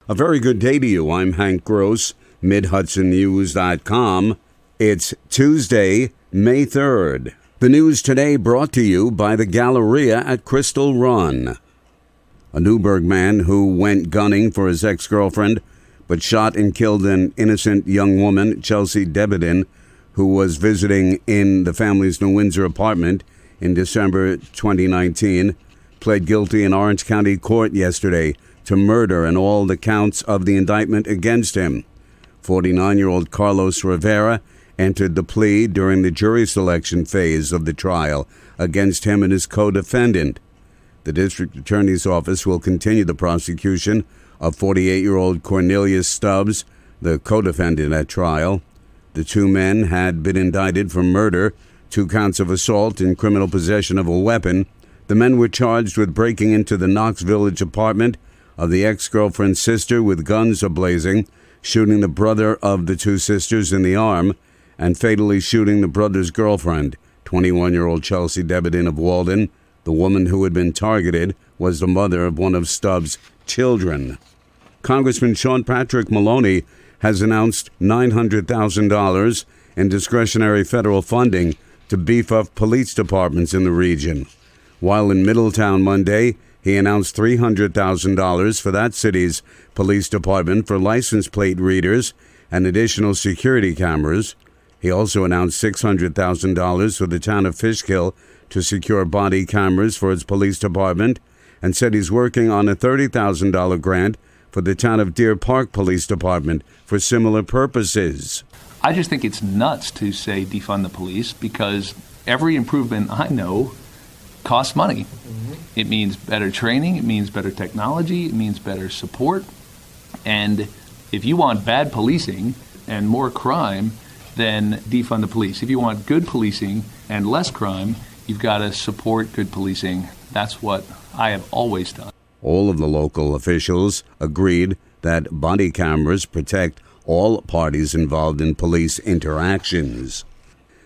A very good day to you. I'm Hank Gross, MidHudsonNews.com. It's Tuesday, May 3rd. The news today brought to you by the Galleria at Crystal Run. A Newburgh man who went gunning for his ex-girlfriend but shot and killed an innocent young woman, Chelsea Debedin, who was visiting in the family's New Windsor apartment in December 2019, pled guilty in Orange County Court yesterday to murder and all the counts of the indictment against him. 49-year-old Carlos Rivera entered the plea during the jury selection phase of the trial against him and his co-defendant. The district attorney's office will continue the prosecution of 48-year-old Cornelius Stubbs, the co-defendant at trial. The two men had been indicted for murder, 2 counts of assault, and criminal possession of a weapon. The men were charged with breaking into the Knox Village apartment of the ex-girlfriend's sister with guns ablazing, shooting the brother of the 2 sisters in the arm, and fatally shooting the brother's girlfriend, 21-year-old Chelsea Debedin of Walden. The woman who had been targeted was the mother of one of Stubbs' children. Congressman Sean Patrick Maloney has announced $900,000 in discretionary federal funding to beef up police departments in the region. While in Middletown Monday, he announced $300,000 for that city's police department for license plate readers and additional security cameras. He also announced $600,000 for the town of Fishkill to secure body cameras for its police department, and said he's working on a $30,000 grant for the town of Deer Park Police Department for similar purposes. I just think it's nuts to say defund the police, because every improvement I know costs money. It means better training, it means better technology, it means better support. And if you want bad policing and more crime, then defund the police. If you want good policing and less crime, you've got to support good policing. That's what I have always done. All of the local officials agreed that body cameras protect all parties involved in police interactions.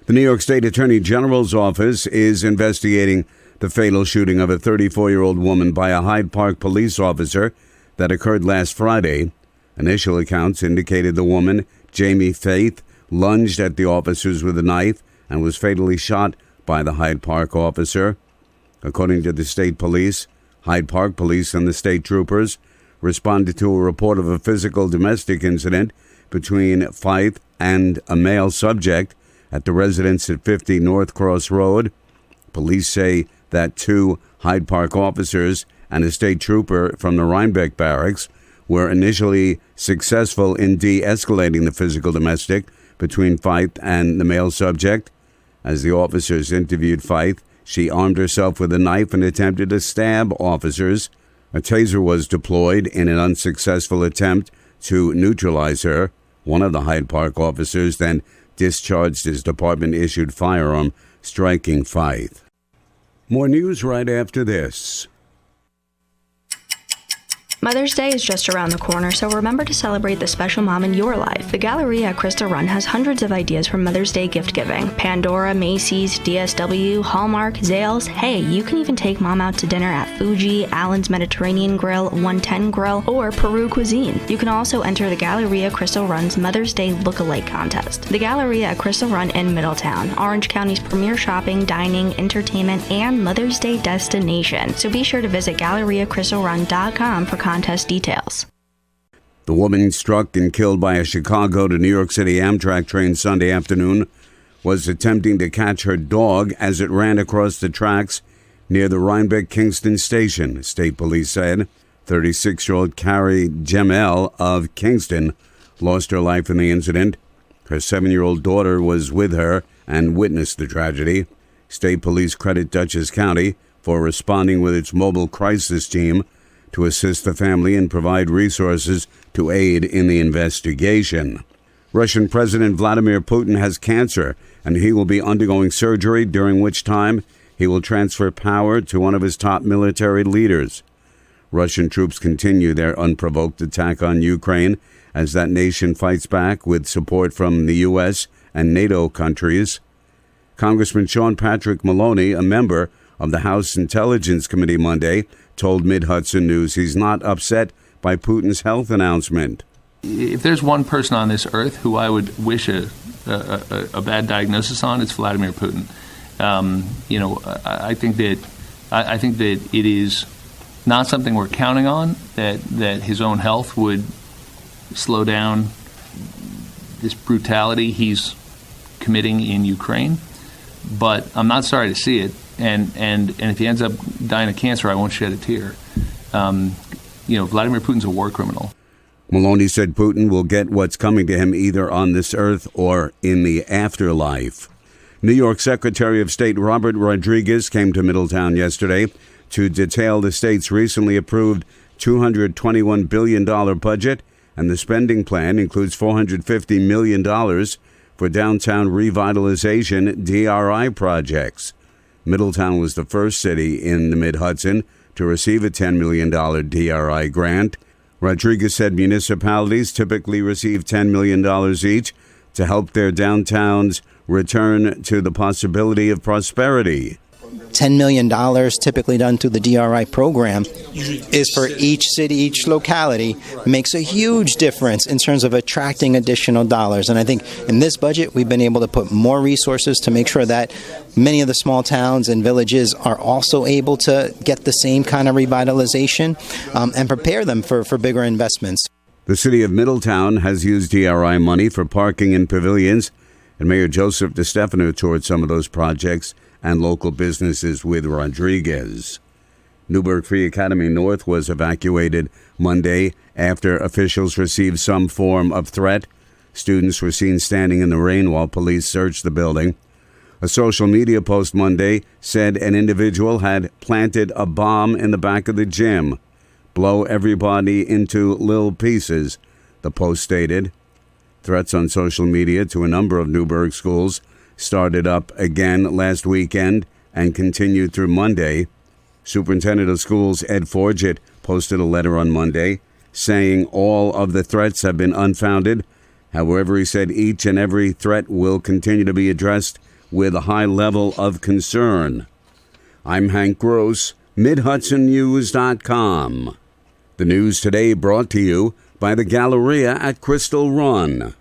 The New York State Attorney General's office is investigating the fatal shooting of a 34-year-old woman by a Hyde Park police officer that occurred last Friday. Initial accounts indicated the woman, Jamie Faith, lunged at the officers with a knife and was fatally shot by the Hyde Park officer. According to the state police, Hyde Park police and the state troopers responded to a report of a physical domestic incident between Faith and a male subject at the residence at 50 North Cross Road. Police say that 2 Hyde Park officers and a state trooper from the Rhinebeck barracks were initially successful in de-escalating the physical domestic between Faith and the male subject. As the officers interviewed Faith, she armed herself with a knife and attempted to stab officers. A taser was deployed in an unsuccessful attempt to neutralize her. One of the Hyde Park officers then discharged his department-issued firearm, striking Faith. More news right after this. Mother's Day is just around the corner, so remember to celebrate the special mom in your life. The Galleria at Crystal Run has hundreds of ideas for Mother's Day gift giving. Pandora, Macy's, DSW, Hallmark, Zales. Hey, you can even take mom out to dinner at Fuji, Allen's Mediterranean Grill, 110 Grill, or Peru Cuisine. You can also enter the Galleria Crystal Run's Mother's Day Look-alike contest. The Galleria at Crystal Run in Middletown, Orange County's premier shopping, dining, entertainment, and Mother's Day destination. So be sure to visit GalleriaCrystalRun.com for contest details. The woman struck and killed by a Chicago to New York City Amtrak train Sunday afternoon was attempting to catch her dog as it ran across the tracks near the Rhinebeck-Kingston station, state police said. 36-year-old Carrie Gemel of Kingston lost her life in the incident. Her 7-year-old daughter was with her and witnessed the tragedy. State police credit Dutchess County for responding with its mobile crisis team to assist the family and provide resources to aid in the investigation. Russian President Vladimir Putin has cancer, and he will be undergoing surgery, during which time he will transfer power to one of his top military leaders. Russian troops continue their unprovoked attack on Ukraine as that nation fights back with support from the U.S. and NATO countries. Congressman Sean Patrick Maloney, a member of the House Intelligence Committee Monday, told Mid-Hudson News he's not upset by Putin's health announcement. If there's one person on this earth who I would wish a bad diagnosis on, it's Vladimir Putin. I think that it is not something we're counting on, that his own health would slow down this brutality he's committing in Ukraine. But I'm not sorry to see it, and if he ends up dying of cancer, I won't shed a tear. Vladimir Putin's a war criminal. Maloney said Putin will get what's coming to him either on this earth or in the afterlife. New York Secretary of State Robert Rodriguez came to Middletown yesterday to detail the state's recently approved $221 billion budget, and the spending plan includes $450 million for downtown revitalization DRI projects. Middletown was the first city in the Mid-Hudson to receive a $10 million DRI grant. Rodriguez said municipalities typically receive $10 million each to help their downtowns return to the possibility of prosperity. $10 million typically done through the DRI program is for each city, each locality. It makes a huge difference in terms of attracting additional dollars. And I think in this budget, we've been able to put more resources to make sure that many of the small towns and villages are also able to get the same kind of revitalization and prepare them for bigger investments. The city of Middletown has used DRI money for parking and pavilions, and Mayor Joseph DeStefano toured some of those projects and local businesses with Rodriguez. Newburgh Free Academy North was evacuated Monday after officials received some form of threat. Students were seen standing in the rain while police searched the building. A social media post Monday said an individual had planted a bomb in the back of the gym. Blow everybody into little pieces, the post stated. Threats on social media to a number of Newburgh schools started up again last weekend and continued through Monday. Superintendent of Schools Ed Forgett posted a letter on Monday saying all of the threats have been unfounded. However, he said each and every threat will continue to be addressed with a high level of concern. I'm Hank Gross, MidHudsonNews.com. The news today brought to you by the Galleria at Crystal Run.